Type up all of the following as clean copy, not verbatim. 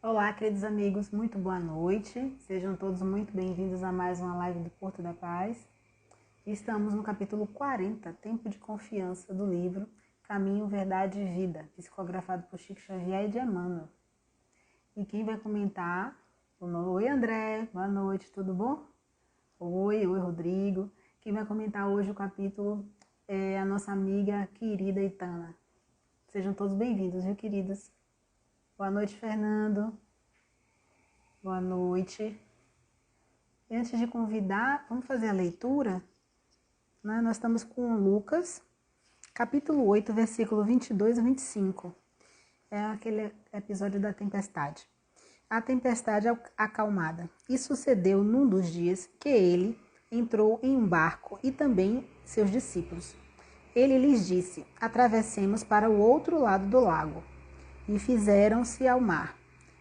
Olá, queridos amigos, muito boa noite. Sejam todos muito bem-vindos a mais uma live do Porto da Paz. Estamos no capítulo 40, Tempo de Confiança, do livro Caminho, Verdade e Vida, psicografado por Chico Xavier e de Emmanuel. E quem vai comentar? Oi, André, boa noite, tudo bom? Oi, Rodrigo. Quem vai comentar hoje o capítulo é a nossa amiga querida Itana. Sejam todos bem-vindos, viu, queridos? Boa noite, Fernando. Boa noite. E antes de convidar, vamos fazer a leitura? Nós estamos com Lucas, capítulo 8, versículo 22 a 25. É aquele episódio da tempestade. A tempestade acalmada. E sucedeu num dos dias que ele entrou em um barco e também seus discípulos. Ele lhes disse: atravessemos para o outro lado do lago. E fizeram-se ao mar.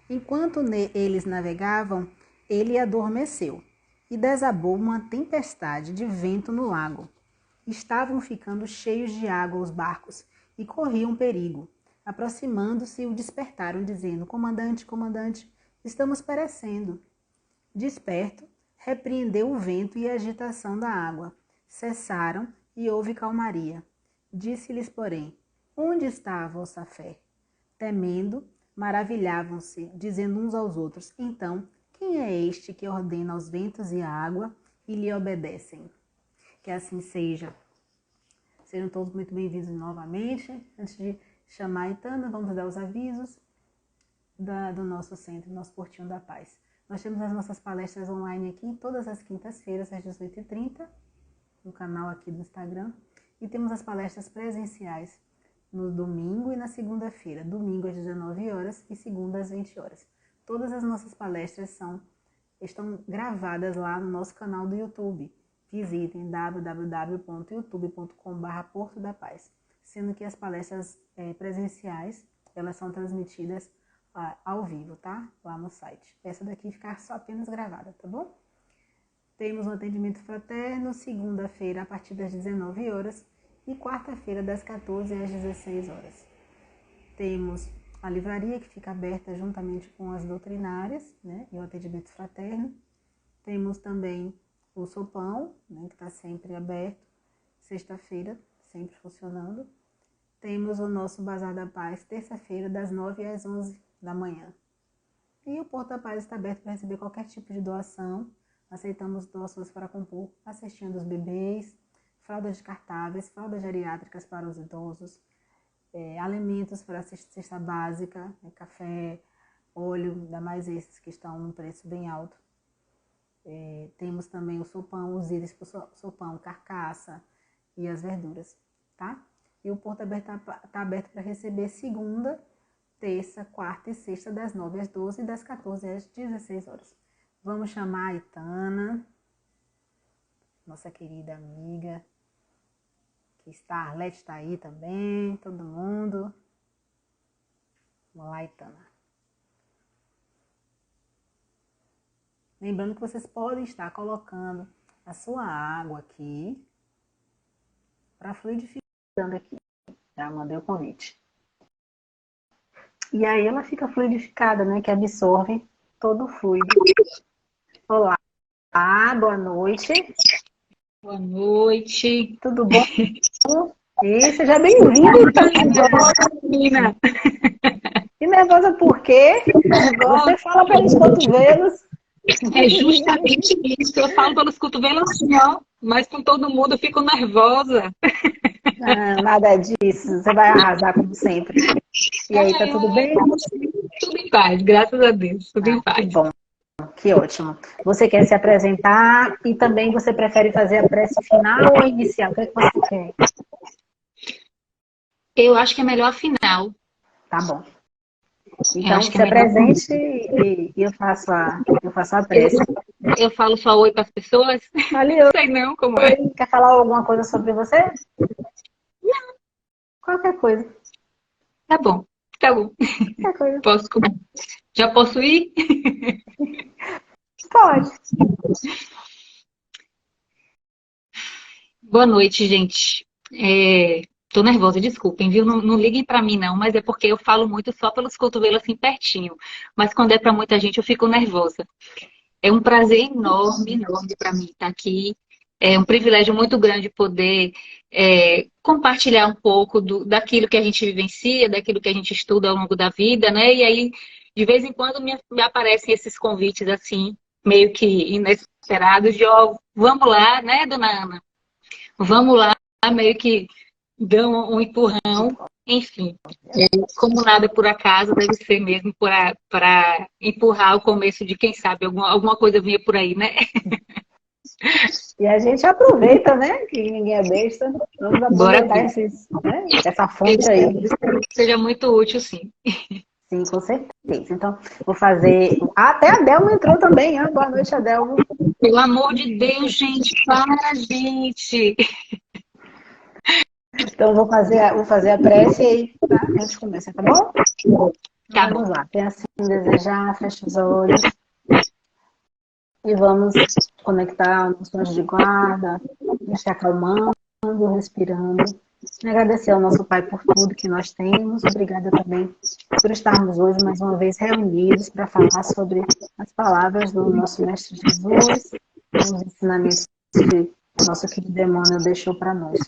Enquanto eles navegavam, ele adormeceu e desabou uma tempestade de vento no lago. Estavam ficando cheios de água os barcos e corriam perigo. Aproximando-se, o despertaram, dizendo: comandante, comandante, estamos perecendo. Desperto, repreendeu o vento e a agitação da água. Cessaram e houve calmaria. Disse-lhes, porém: onde está a vossa fé? Temendo, maravilhavam-se, dizendo uns aos outros: então, quem é este que ordena aos ventos e à água e lhe obedecem? Que assim seja. Sejam todos muito bem-vindos novamente. Antes de chamar a Itana, vamos dar os avisos do nosso centro, nosso Portinho da Paz. Nós temos as nossas palestras online aqui todas as quintas-feiras, às 18h30, no canal aqui do Instagram. E temos as palestras presenciais no domingo e na segunda-feira. Domingo às 19 horas e segunda às 20 horas. Todas as nossas palestras estão gravadas lá no nosso canal do YouTube. Visitem www.youtube.com/Porto da Paz. Sendo que as palestras presenciais, elas são transmitidas ao vivo, tá? Lá no site. Essa daqui ficar só apenas gravada, tá bom? Temos um atendimento fraterno, segunda-feira a partir das 19 horas e quarta-feira das 14 às 16 horas. Temos a livraria que fica aberta juntamente com as doutrinárias, né, e o atendimento fraterno. Temos também o sopão, né, que está sempre aberto, sexta-feira, sempre funcionando. Temos o nosso Bazar da Paz, terça-feira, das 9 às 11 da manhã. E o Porto da Paz está aberto para receber qualquer tipo de doação. Aceitamos doações para compor a cestinha dos bebês, fraldas descartáveis, fraldas geriátricas para os idosos, alimentos para a cesta básica, café, óleo, ainda mais esses que estão num preço bem alto. Temos também o sopão, os íris para o sopão, carcaça e as verduras, tá? E o Porto está aberto para receber segunda, terça, quarta e sexta, das 9 às 12 e das 14 às 16 horas. Vamos chamar a Itana, nossa querida amiga, que está, a Arlete está aí também, todo mundo. Vamos lá, Itana. Lembrando que vocês podem estar colocando a sua água aqui para fluidificando aqui. Já mandei o convite. E aí ela fica fluidificada, né? Que absorve todo o fluido. Olá, boa noite. Boa noite. Tudo bom? E seja bem-vinda, menina. E nervosa por quê? Você fala pelos cotovelos. É justamente isso. Eu falo pelos cotovelos assim, ó, mas com todo mundo eu fico nervosa. Não, nada disso. Você vai arrasar como sempre. E aí, tá tudo bem? Tudo em paz, graças a Deus. Tudo em paz. Que bom. Que ótimo. Você quer se apresentar e também você prefere fazer a prece final ou inicial? O que é que você quer? Eu acho que é melhor a final. Tá bom. Eu Então, acho que se é melhor. apresente e eu faço a prece. Eu falo só oi para as pessoas? Valeu. Não sei não como é. Quer falar alguma coisa sobre você? Não. Qualquer coisa. Tá bom, tá bom. Qualquer coisa. Posso? Já posso ir? Pode. Boa noite, gente. Tô nervosa, desculpem, viu? Não, não liguem pra mim, não, mas é porque eu falo muito só pelos cotovelos assim pertinho. Mas quando é pra muita gente, eu fico nervosa. É um prazer enorme, enorme para mim estar aqui. É um privilégio muito grande poder compartilhar um pouco daquilo que a gente vivencia, daquilo que a gente estuda ao longo da vida, né? E aí, de vez em quando, me aparecem esses convites assim, meio que inesperados, de ó, vamos lá, né, dona Ana? Vamos lá, meio que dão um empurrão, enfim. Como nada por acaso, deve ser mesmo para empurrar o começo de, quem sabe, alguma coisa vinha por aí, né? E a gente aproveita, né? Que ninguém é besta. Vamos Bora aproveitar ver. essa Eu fonte aí. espero que seja muito útil, sim. Sim, com certeza. Então, vou fazer. Até a Delma entrou também. Ah, boa noite, Adelma. Pelo amor de Deus, gente, para, gente. Então, vou fazer a prece e aí tá? A gente começa, tá bom? Então, Tá bom. vamos lá. Quem assim desejar, fecha os olhos e vamos conectar o nosso anjo de guarda, nos acalmando, respirando. Agradecer ao nosso Pai por tudo que nós temos. Obrigada também por estarmos hoje mais uma vez reunidos para falar sobre as palavras do nosso Mestre Jesus, os ensinamentos que o nosso querido Emmanuel deixou para nós.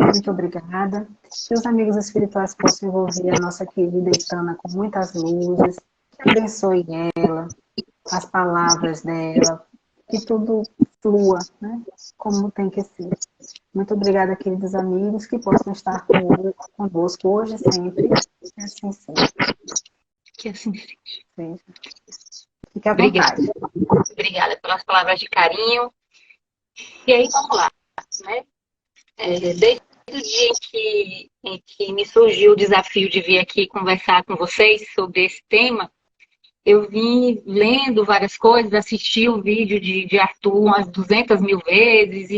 Muito obrigada. Que os amigos espirituais possam envolver a nossa querida Itana com muitas luzes, que abençoe ela, as palavras dela, que tudo flua, né? Como tem que ser. Muito obrigada, queridos amigos, que possam estar conosco hoje e sempre. Que assim seja. Que assim Seja. Fique à Obrigada. vontade. Obrigada pelas palavras de carinho. E aí, vamos lá, né? Desde o dia em que me surgiu o desafio de vir aqui conversar com vocês sobre esse tema, eu vim lendo várias coisas, assisti o vídeo de Arthur umas 200 mil vezes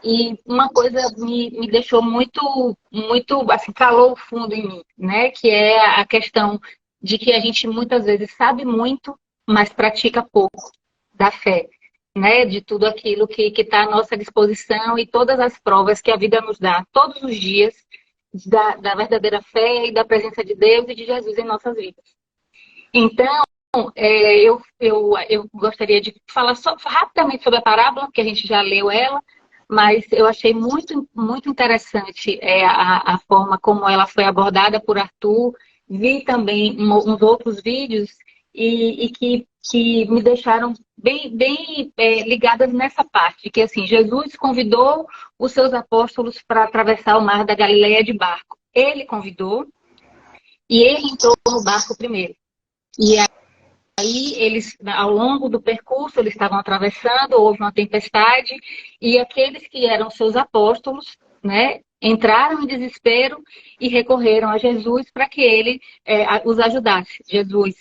e uma coisa me deixou muito, assim, calou o fundo em mim, né? Que é a questão de que a gente muitas vezes sabe muito, mas pratica pouco da fé, né? De tudo aquilo que está à nossa disposição e todas as provas que a vida nos dá todos os dias da verdadeira fé e da presença de Deus e de Jesus em nossas vidas. Então, eu gostaria de falar só rapidamente sobre a parábola, porque a gente já leu ela, mas eu achei muito interessante a forma como ela foi abordada por Arthur. Vi também uns outros vídeos e que me deixaram bem ligadas nessa parte, que assim, Jesus convidou os seus apóstolos para atravessar o mar da Galileia de barco. Ele convidou e ele entrou no barco primeiro. E aí, eles, ao longo do percurso, eles estavam atravessando, houve uma tempestade, e aqueles que eram seus apóstolos, né, entraram em desespero e recorreram a Jesus para que ele os ajudasse. Jesus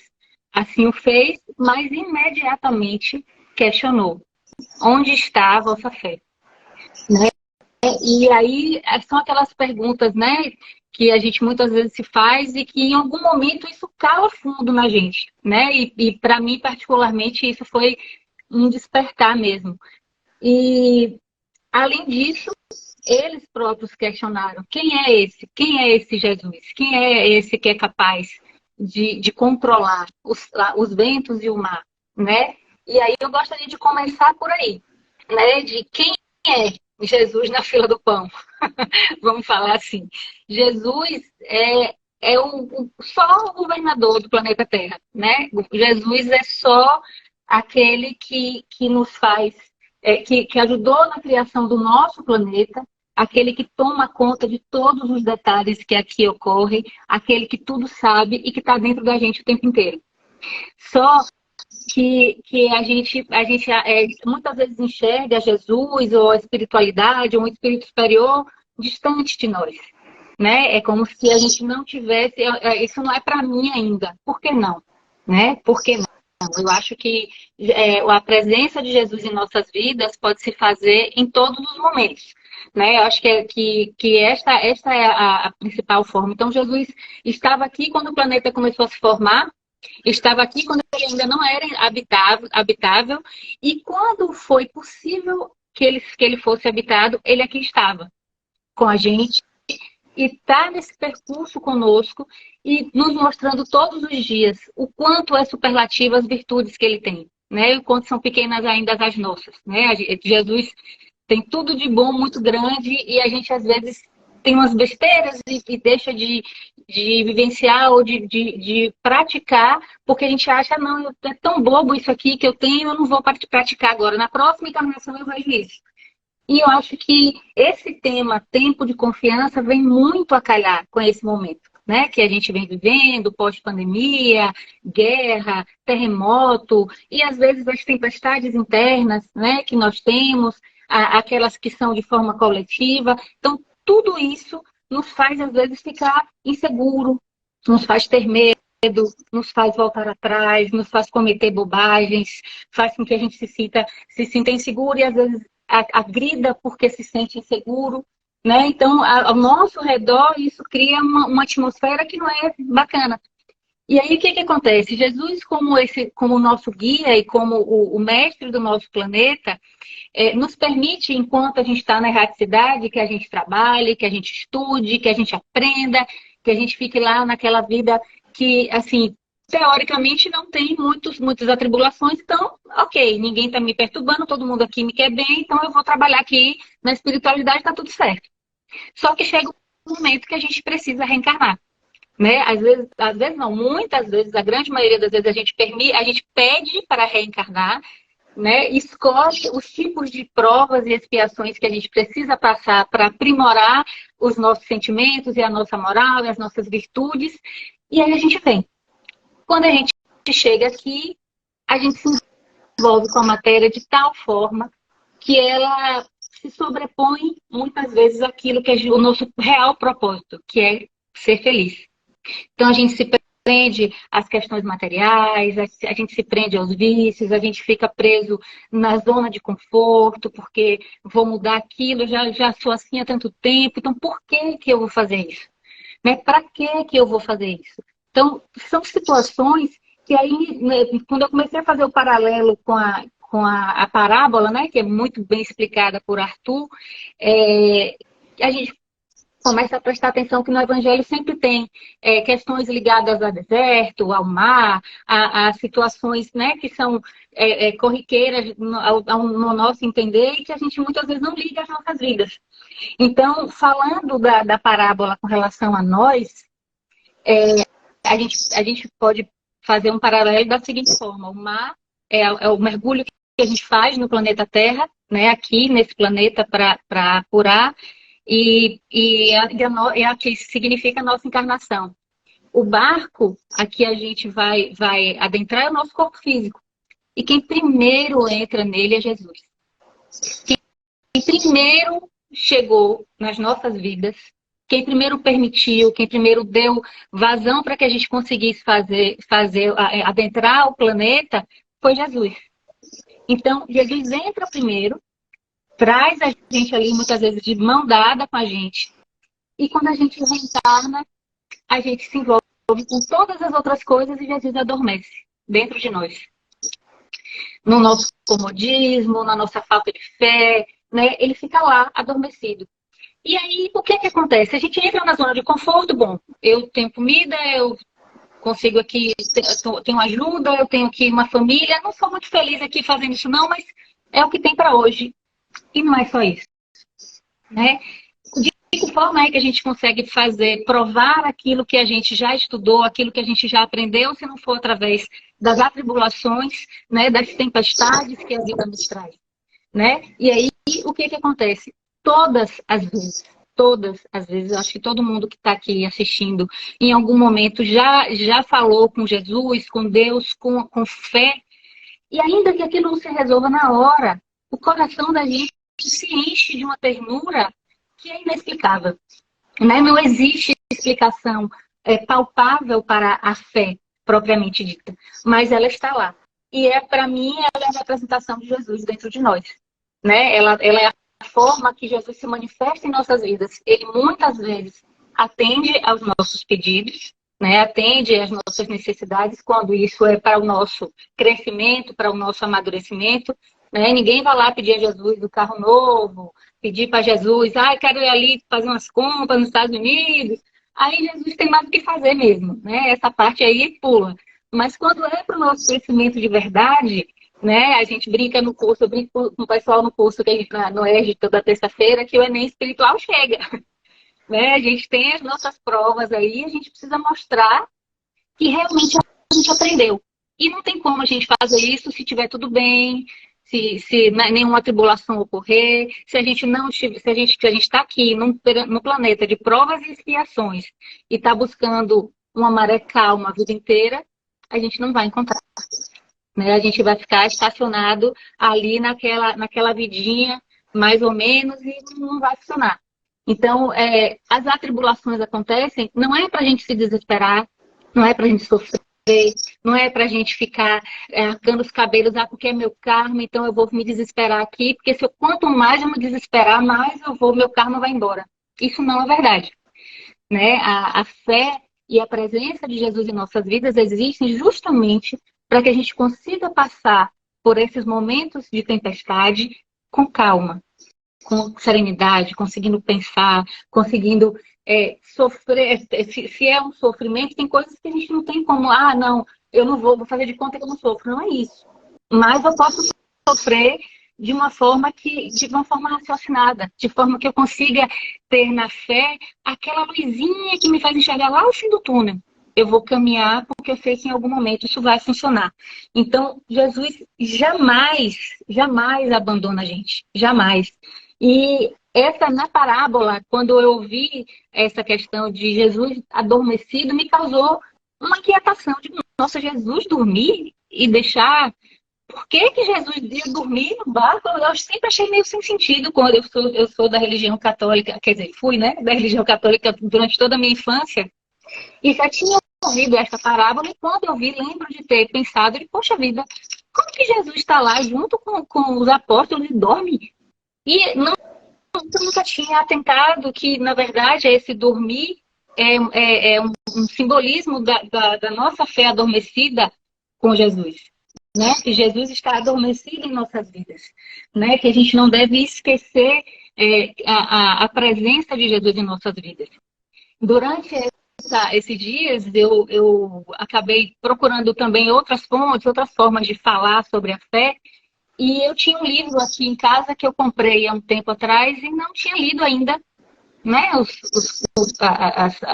assim o fez, mas imediatamente questionou: onde está a vossa fé? Né? E aí são aquelas perguntas, né, que a gente muitas vezes se faz e que em algum momento isso cala fundo na gente, né? E para mim, particularmente, isso foi um despertar mesmo. E, além disso, eles próprios questionaram: quem é esse? Quem é esse Jesus? Quem é esse que é capaz de controlar os ventos e o mar, né? E aí eu gostaria de começar por aí, né? De quem é Jesus na fila do pão. Vamos falar assim. Jesus só o governador do planeta Terra, né? Jesus é só aquele que nos faz, que ajudou na criação do nosso planeta, aquele que toma conta de todos os detalhes que aqui ocorrem, aquele que tudo sabe e que está dentro da gente o tempo inteiro. Só que a gente muitas vezes enxerga Jesus ou a espiritualidade ou um espírito superior distante de nós, né? É como se a gente não tivesse, isso não é para mim ainda. Por que não? Né? Por que não? Eu acho que a presença de Jesus em nossas vidas pode se fazer em todos os momentos. Né? Eu acho que esta é a principal forma. Então, Jesus estava aqui quando o planeta começou a se formar, estava aqui quando ele ainda não era habitável e quando foi possível que ele fosse habitado, ele aqui estava com a gente, e está nesse percurso conosco e nos mostrando todos os dias o quanto é superlativo as virtudes que ele tem, né? E o quanto são pequenas ainda as nossas, né? Jesus tem tudo de bom muito grande e a gente às vezes tem umas besteiras e deixa de vivenciar ou de praticar, porque a gente acha, não, é tão bobo isso aqui que eu tenho, eu não vou praticar agora. Na próxima encarnação eu vejo isso. E eu acho que esse tema, tempo de confiança, vem muito a calhar com esse momento, né? Que a gente vem vivendo, pós-pandemia, guerra, terremoto, e às vezes as tempestades internas, né? Que nós temos, aquelas que são de forma coletiva. Então, tudo isso nos faz, às vezes, ficar inseguro, nos faz ter medo, nos faz voltar atrás, nos faz cometer bobagens, faz com que a gente se sinta inseguro e, às vezes, agrida porque se sente inseguro, né? Então, ao nosso redor, isso cria uma atmosfera que não é bacana. E aí, o que acontece? Jesus, como o nosso guia e como o mestre do nosso planeta, nos permite, enquanto a gente está na erraticidade, que a gente trabalhe, que a gente estude, que a gente aprenda, que a gente fique lá naquela vida que, assim, teoricamente não tem muitas atribulações, então, ok, ninguém está me perturbando, todo mundo aqui me quer bem, então eu vou trabalhar aqui na espiritualidade, está tudo certo. Só que chega um momento que a gente precisa reencarnar, né? Às vezes não, muitas vezes, a grande maioria das vezes a gente pede para reencarnar, né? Escolhe os tipos de provas e expiações que a gente precisa passar para aprimorar os nossos sentimentos e a nossa moral e as nossas virtudes, e aí a gente vem. Quando a gente chega aqui, a gente se envolve com a matéria de tal forma que ela se sobrepõe muitas vezes àquilo que é o nosso real propósito, que é ser feliz. Então a gente se prende às questões materiais, a gente se prende aos vícios, a gente fica preso na zona de conforto, porque vou mudar aquilo, já sou assim há tanto tempo, então por que eu vou fazer isso? Né? Para que eu vou fazer isso? Então, são situações que aí, né, quando eu comecei a fazer o paralelo com a parábola, né, que é muito bem explicada por Arthur, a gente começa a prestar atenção que no Evangelho sempre tem questões ligadas ao deserto, ao mar, a situações, né, que são corriqueiras no nosso entender e que a gente muitas vezes não liga às nossas vidas. Então, falando da parábola com relação a nós, a gente pode fazer um paralelo da seguinte forma: o mar é o mergulho que a gente faz no planeta Terra, né, aqui nesse planeta para apurar, e é o que significa a nossa encarnação. O barco, aqui a gente vai adentrar é o nosso corpo físico. E quem primeiro entra nele é Jesus. Quem primeiro chegou nas nossas vidas, quem primeiro permitiu, quem primeiro deu vazão para que a gente conseguisse adentrar o planeta, foi Jesus. Então, Jesus entra primeiro, traz a gente ali, muitas vezes, de mão dada com a gente. E quando a gente reencarna, a gente se envolve com todas as outras coisas e Jesus adormece dentro de nós. No nosso comodismo, na nossa falta de fé, né? Ele fica lá, adormecido. E aí, o que acontece? A gente entra na zona de conforto, bom, eu tenho comida, eu consigo aqui, tenho ajuda, eu tenho aqui uma família, não sou muito feliz aqui fazendo isso não, mas é o que tem para hoje. E não é só isso, né? De que forma é que a gente consegue provar aquilo que a gente já estudou, aquilo que a gente já aprendeu, se não for através das atribulações, né, das tempestades que a vida nos traz, né? E aí, o que acontece? Todas as vezes, eu acho que todo mundo que está aqui assistindo, em algum momento já falou com Jesus, com Deus, com fé, e ainda que aquilo não se resolva na hora, o coração da gente se enche de uma ternura que é inexplicável, né? Não existe explicação palpável para a fé propriamente dita, mas ela está lá. E para mim, ela é a representação de Jesus dentro de nós, né? Ela é a forma que Jesus se manifesta em nossas vidas. Ele muitas vezes atende aos nossos pedidos, né? Atende às nossas necessidades quando isso é para o nosso crescimento, para o nosso amadurecimento, né? Ninguém vai lá pedir a Jesus o carro novo, pedir para Jesus, quero ir ali fazer umas compras nos Estados Unidos. Aí Jesus tem mais o que fazer mesmo, né? Essa parte aí pula. Mas quando é para o nosso crescimento de verdade, né? A gente brinca no curso, eu brinco com o pessoal no curso que a gente, no ERG toda terça-feira, que o Enem espiritual chega, né? A gente tem as nossas provas aí, a gente precisa mostrar que realmente a gente aprendeu. E não tem como a gente fazer isso se tiver tudo bem, se nenhuma tribulação ocorrer, se a gente não estiver, se a gente está aqui no planeta de provas e expiações e está buscando uma maré calma a vida inteira, a gente não vai encontrar. Né? A gente vai ficar estacionado ali naquela vidinha, mais ou menos, e não vai funcionar. Então, as atribulações acontecem, não é para a gente se desesperar, não é para a gente sofrer, não é para a gente ficar arrancando os cabelos, porque é meu karma, então eu vou me desesperar aqui, porque quanto mais eu me desesperar, mais meu karma vai embora. Isso não é verdade. Né? A fé e a presença de Jesus em nossas vidas existem justamente para que a gente consiga passar por esses momentos de tempestade com calma, com serenidade, conseguindo pensar, conseguindo sofrer. Se é um sofrimento, tem coisas que a gente não tem como, não, eu não vou fazer de conta que eu não sofro. Não é isso. Mas eu posso sofrer de uma forma raciocinada, de forma que eu consiga ter na fé aquela luzinha que me faz enxergar lá o fim do túnel. Eu vou caminhar porque eu sei que em algum momento isso vai funcionar. Então, Jesus jamais abandona a gente. Jamais. E na parábola, quando eu ouvi essa questão de Jesus adormecido, me causou uma inquietação de, nossa, Jesus dormir e deixar... Por que Jesus ia dormir no barco? Eu sempre achei meio sem sentido quando eu sou da religião católica, quer dizer, fui, né, da religião católica durante toda a minha infância, e já tinha ouvido essa parábola, e quando eu vi, lembro de ter pensado, poxa vida, como que Jesus está lá junto com os apóstolos e dorme? E eu nunca tinha atentado que, na verdade, esse dormir é um simbolismo da nossa fé adormecida com Jesus. Né? Que Jesus está adormecido em nossas vidas, né? Que a gente não deve esquecer a presença de Jesus em nossas vidas. Durante esses dias, eu acabei procurando também outras fontes, outras formas de falar sobre a fé, e eu tinha um livro aqui em casa que eu comprei há um tempo atrás e não tinha lido ainda. Né?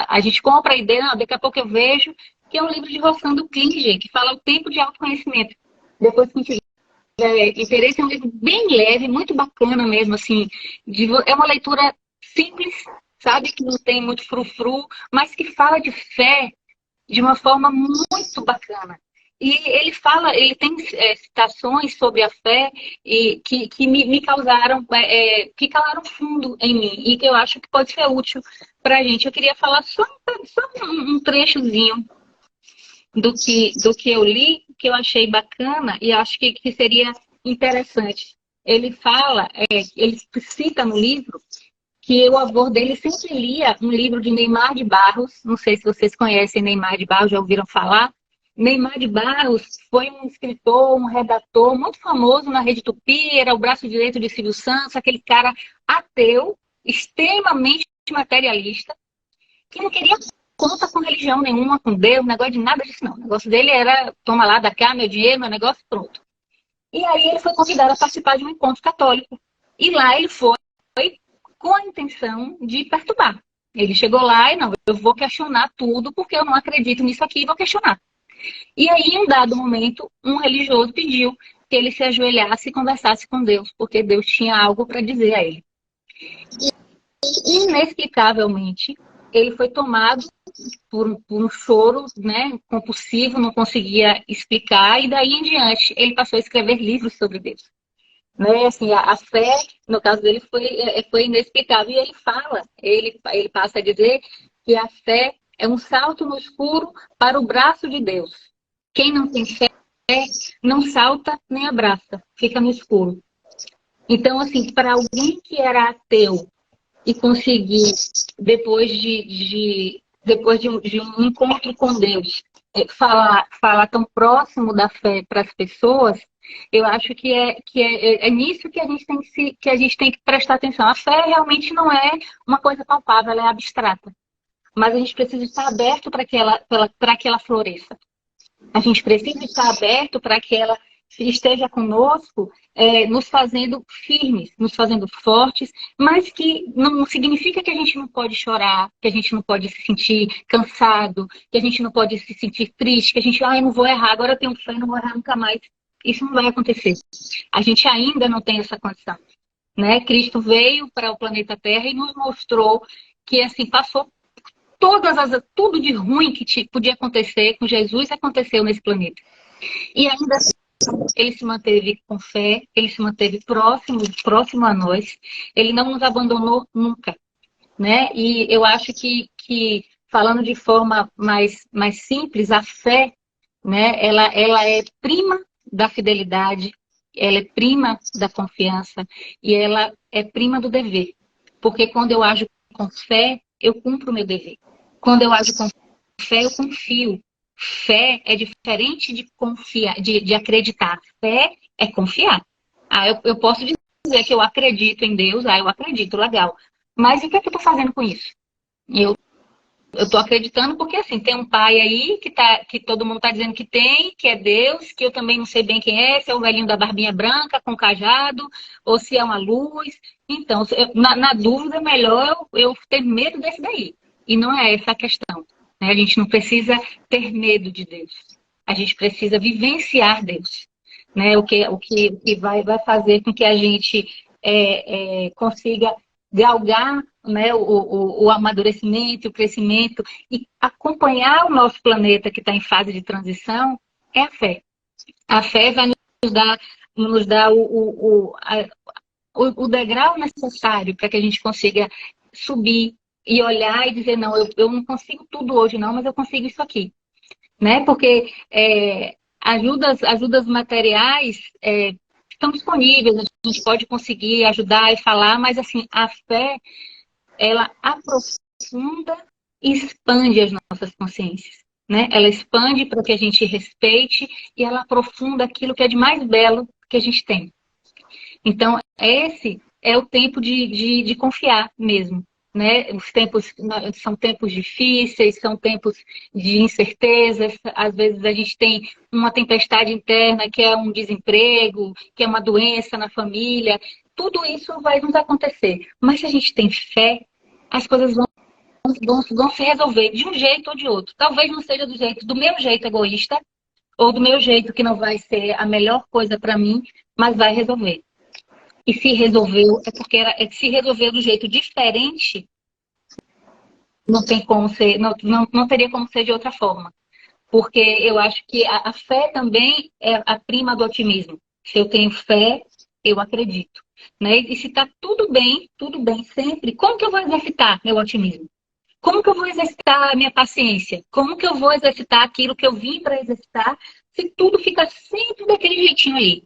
A gente compra a ideia, daqui a pouco eu vejo, que é um livro de Rosando Klinger, que fala o tempo de autoconhecimento. Depois que a gente tiver interesse, é um livro bem leve, muito bacana mesmo, assim. É uma leitura simples, sabe? Que não tem muito frufru, mas que fala de fé de uma forma muito bacana. E ele tem citações sobre a fé que me causaram, que calaram fundo em mim e que eu acho que pode ser útil para a gente. Eu queria falar só um trechozinho do que eu li, que eu achei bacana e acho que seria interessante. Ele cita no livro que o avô dele sempre lia um livro de Neymar de Barros. Não sei se vocês conhecem Neymar de Barros, já ouviram falar. Neymar de Barros foi um escritor, um redator muito famoso na Rede Tupi, era o braço direito de Silvio Santos, aquele cara ateu, extremamente materialista, que não queria conta com religião nenhuma, com Deus, negócio de nada disso não. O negócio dele era, toma lá, dá cá, meu dinheiro, meu negócio, pronto. E aí ele foi convidado a participar de um encontro católico. E lá ele foi com a intenção de perturbar. Ele chegou lá e, não, eu vou questionar tudo, porque eu não acredito nisso aqui e vou questionar. E aí, em um dado momento, um religioso pediu que ele se ajoelhasse e conversasse com Deus, porque Deus tinha algo para dizer a ele. E, inexplicavelmente, ele foi tomado por um choro, né, compulsivo, não conseguia explicar, e daí em diante ele passou a escrever livros sobre Deus. Né? Assim, a fé, no caso dele, foi inexplicável. E ele passa a dizer que a fé é um salto no escuro para o braço de Deus. Quem não tem fé não salta nem abraça, fica no escuro. Então, assim, para alguém que era ateu e conseguir, depois de um encontro com Deus, falar tão próximo da fé para as pessoas, eu acho que é nisso que a gente tem que a gente tem que prestar atenção. A fé realmente não é uma coisa palpável, ela é abstrata. Mas a gente precisa estar aberto para que ela floresça. A gente precisa estar aberto para que ela esteja conosco, nos fazendo firmes, nos fazendo fortes, mas que não significa que a gente não pode chorar, que a gente não pode se sentir cansado, que a gente não pode se sentir triste, que a gente, eu não vou errar, agora eu tenho fé, não vou errar nunca mais. Isso não vai acontecer. A gente ainda não tem essa condição, né? Cristo veio para o planeta Terra e nos mostrou que, assim, passou tudo de ruim que podia acontecer com Jesus aconteceu nesse planeta. E ainda assim, ele se manteve com fé, ele se manteve próximo a nós, ele não nos abandonou nunca, né? E eu acho que falando de forma mais simples, a fé, né, ela é prima da fidelidade, ela é prima da confiança e ela é prima do dever. Porque quando eu ajo com fé, eu cumpro o meu dever. Quando eu ajo com fé, eu confio. Fé é diferente de confiar, de acreditar. Fé é confiar. Eu posso dizer que eu acredito em Deus, eu acredito, legal. Mas o que é que eu estou fazendo com isso? Eu estou acreditando porque, assim, tem um pai aí que todo mundo está dizendo que tem, que é Deus, que eu também não sei bem quem é, se é o velhinho da barbinha branca com cajado, ou se é uma luz. Então, na dúvida, é melhor eu ter medo desse daí. E não é essa a questão, né? A gente não precisa ter medo de Deus. A gente precisa vivenciar Deus, né? O que vai fazer com que a gente consiga galgar, né, o amadurecimento, o crescimento e acompanhar o nosso planeta que está em fase de transição é a fé. A fé vai nos dar o degrau necessário para que a gente consiga subir e olhar e dizer, não, eu não consigo tudo hoje não, mas eu consigo isso aqui, né? Porque ajudas materiais estão disponíveis, a gente pode conseguir ajudar e falar, mas assim, a fé, ela aprofunda e expande as nossas consciências, né? Ela expande para que a gente respeite e ela aprofunda aquilo que é de mais belo que a gente tem. Então, esse é o tempo de confiar mesmo, né? Os tempos são tempos difíceis, são tempos de incertezas. Às vezes a gente tem uma tempestade interna, que é um desemprego, que é uma doença na família. Tudo isso vai nos acontecer. Mas se a gente tem fé, as coisas vão se resolver de um jeito ou de outro. Talvez não seja do meu jeito egoísta, ou do meu jeito que não vai ser a melhor coisa para mim, mas vai resolver. E se resolveu, é porque se resolveu do jeito diferente, não tem como ser, não teria como ser de outra forma. Porque eu acho que a fé também é a prima do otimismo. Se eu tenho fé, eu acredito, né? E se está tudo bem sempre, como que eu vou exercitar meu otimismo? Como que eu vou exercitar a minha paciência? Como que eu vou exercitar aquilo que eu vim para exercitar se tudo fica sempre daquele jeitinho ali?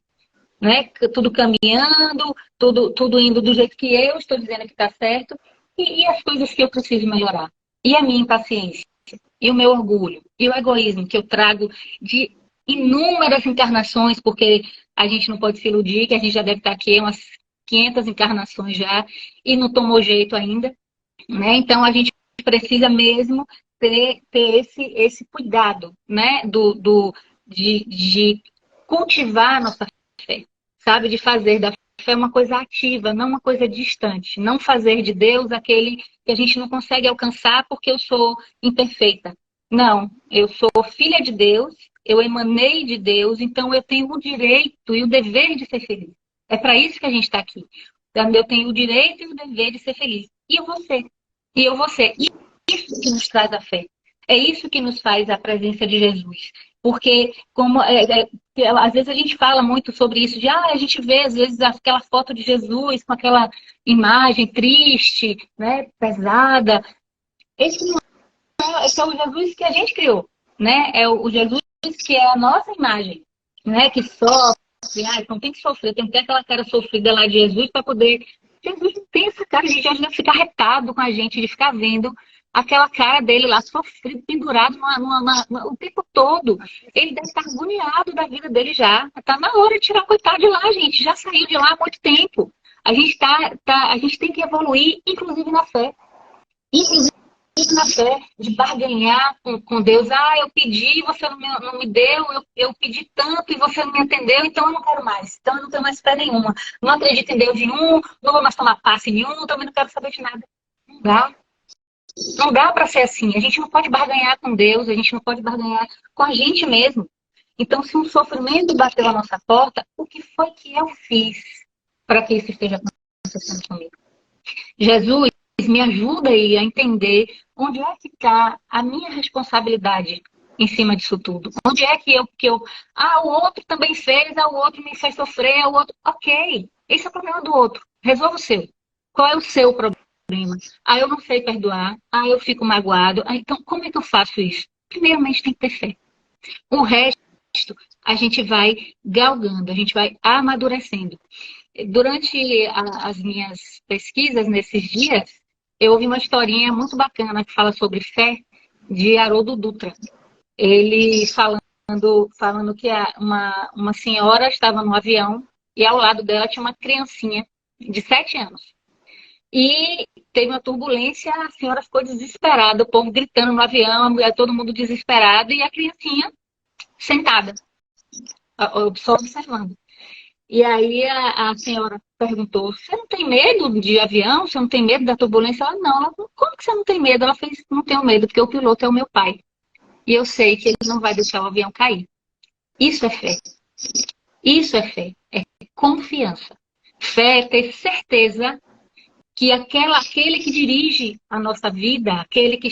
Né? Tudo caminhando, tudo indo do jeito que eu estou dizendo que está certo, e as coisas que eu preciso melhorar. E a minha impaciência, e o meu orgulho, e o egoísmo que eu trago de inúmeras encarnações, porque a gente não pode se iludir, que a gente já deve estar aqui umas 500 encarnações já, e não tomou jeito ainda, né? Então a gente precisa mesmo ter esse cuidado, né? De cultivar a nossa fé, sabe? De fazer da fé uma coisa ativa, não uma coisa distante. Não fazer de Deus aquele que a gente não consegue alcançar porque eu sou imperfeita. Não, eu sou filha de Deus, eu emanei de Deus, então eu tenho o direito e o dever de ser feliz. É para isso que a gente está aqui. Então, eu tenho o direito e o dever de ser feliz. E eu vou ser. E eu vou ser. E isso que nos traz a fé. É isso que nos faz a presença de Jesus. Porque, como às vezes a gente fala muito sobre isso, a gente vê, às vezes, aquela foto de Jesus com aquela imagem triste, né, pesada. Esse é o Jesus que a gente criou, né? É o Jesus que é a nossa imagem, né? Que sofre, então tem que sofrer, tem que ter aquela cara sofrida lá de Jesus para poder... Jesus não tem essa cara, a gente já fica retado com a gente de ficar vendo aquela cara dele lá, sofrido, pendurado o tempo todo. Ele deve estar agoniado da vida dele já. Tá na hora de tirar o coitado de lá, gente. Já saiu de lá há muito tempo. A gente tem que evoluir, inclusive na fé. Inclusive na fé, de barganhar com Deus. Ah, eu pedi e você não me deu, eu pedi tanto e você não me atendeu, então eu não quero mais. Então eu não tenho mais fé nenhuma. Não acredito em Deus nenhum, não vou mais tomar passe nenhum, também não quero saber de nada. Não dá. Não dá para ser assim. A gente não pode barganhar com Deus, a gente não pode barganhar com a gente mesmo. Então, se um sofrimento bateu à nossa porta, o que foi que eu fiz para que isso esteja acontecendo comigo? Jesus, me ajuda aí a entender onde é que está a minha responsabilidade em cima disso tudo. Onde é que eu... Ah, o outro também fez, o outro me fez sofrer, o outro... Ok, esse é o problema do outro. Resolva o seu. Qual é o seu problema? Ah, eu não sei perdoar. Ah, eu fico magoado. Ah, então, como é que eu faço isso? Primeiramente, tem que ter fé. O resto, a gente vai galgando, a gente vai amadurecendo. Durante as minhas pesquisas nesses dias, eu ouvi uma historinha muito bacana que fala sobre fé, de Haroldo Dutra. Ele falando que uma senhora estava no avião e ao lado dela tinha uma criancinha de 7 anos. E teve uma turbulência, a senhora ficou desesperada, o povo gritando no avião, a mulher, todo mundo desesperado, e a criancinha sentada, só observando. E aí a senhora perguntou, você não tem medo de avião? Você não tem medo da turbulência? Ela, não. Ela, como que você não tem medo? Ela fez, não tenho medo, porque o piloto é o meu pai. E eu sei que ele não vai deixar o avião cair. Isso é fé. Isso é fé. É confiança. Fé é ter certeza que aquele que dirige a nossa vida, aquele que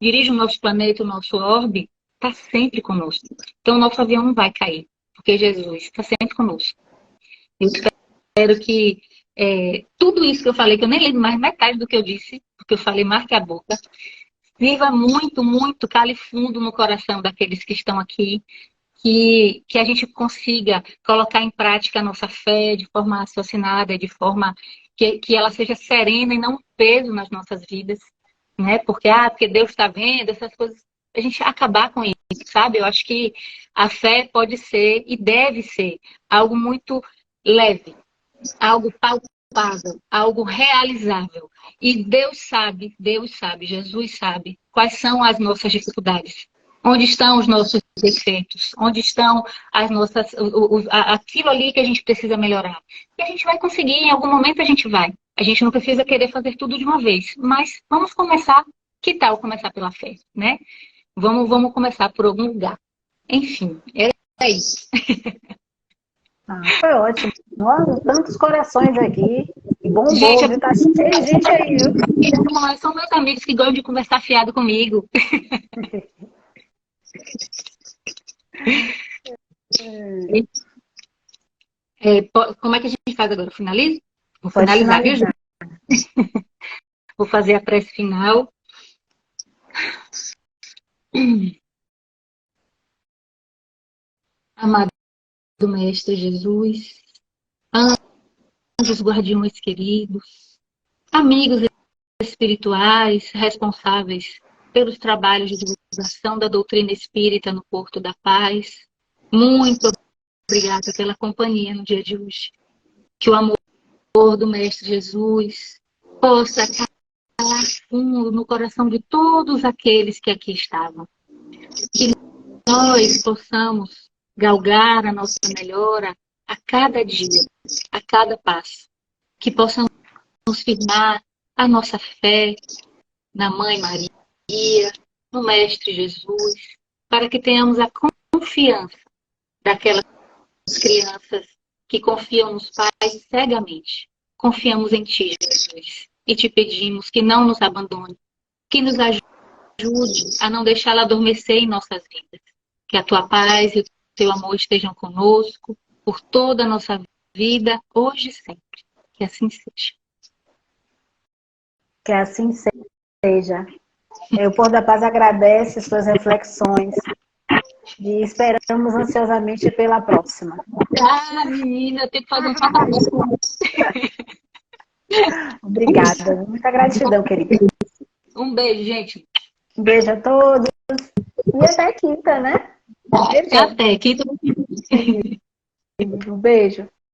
dirige o nosso planeta, o nosso orbe, está sempre conosco. Então o nosso avião não vai cair, porque Jesus está sempre conosco. Eu espero que tudo isso que eu falei, que eu nem lembro mais metade do que eu disse, porque eu falei marque a boca, viva muito, muito, cale fundo no coração daqueles que estão aqui, que a gente consiga colocar em prática a nossa fé de forma raciocinada, de forma que ela seja serena e não um peso nas nossas vidas, né? Porque Deus está vendo, essas coisas, a gente acabar com isso, sabe? Eu acho que a fé pode ser e deve ser algo muito leve, algo palpável, algo realizável. E Deus sabe, Jesus sabe quais são as nossas dificuldades. Onde estão os nossos defeitos? Onde estão as nossas, aquilo ali que a gente precisa melhorar? E a gente vai conseguir, em algum momento a gente vai. A gente não precisa querer fazer tudo de uma vez, mas vamos começar. Que tal começar pela fé, né? Vamos começar por algum lugar. Enfim, é isso. Foi ótimo. Nossa, tantos corações aqui. Bom, gente, tá cheio de gente aí, viu? São meus amigos que gostam de conversar fiado comigo. Como é que a gente faz agora? Finaliza? Vou finalizar, viu, gente? Vou fazer a prece final. Amado Mestre Jesus, anjos guardiões queridos, amigos espirituais responsáveis pelos trabalhos de divulgação da doutrina espírita no Porto da Paz, muito obrigada pela companhia no dia de hoje. Que o amor do Mestre Jesus possa calar fundo no coração de todos aqueles que aqui estavam. Que nós possamos galgar a nossa melhora a cada dia, a cada passo. Que possamos firmar a nossa fé na Mãe Maria, no Mestre Jesus, para que tenhamos a confiança daquelas crianças que confiam nos pais cegamente. Confiamos em Ti, Jesus, e Te pedimos que não nos abandone, que nos ajude a não deixá-la adormecer em nossas vidas. Que a Tua paz e o Teu amor estejam conosco por toda a nossa vida, hoje e sempre. Que assim seja. Que assim seja. O Porto da Paz agradece suas reflexões e esperamos ansiosamente pela próxima. Ah, menina, eu tenho que fazer um patamar. Obrigada. Muita gratidão, querida. Um beijo, gente. Beijo a todos. E até quinta, né? Até quinta. Um beijo.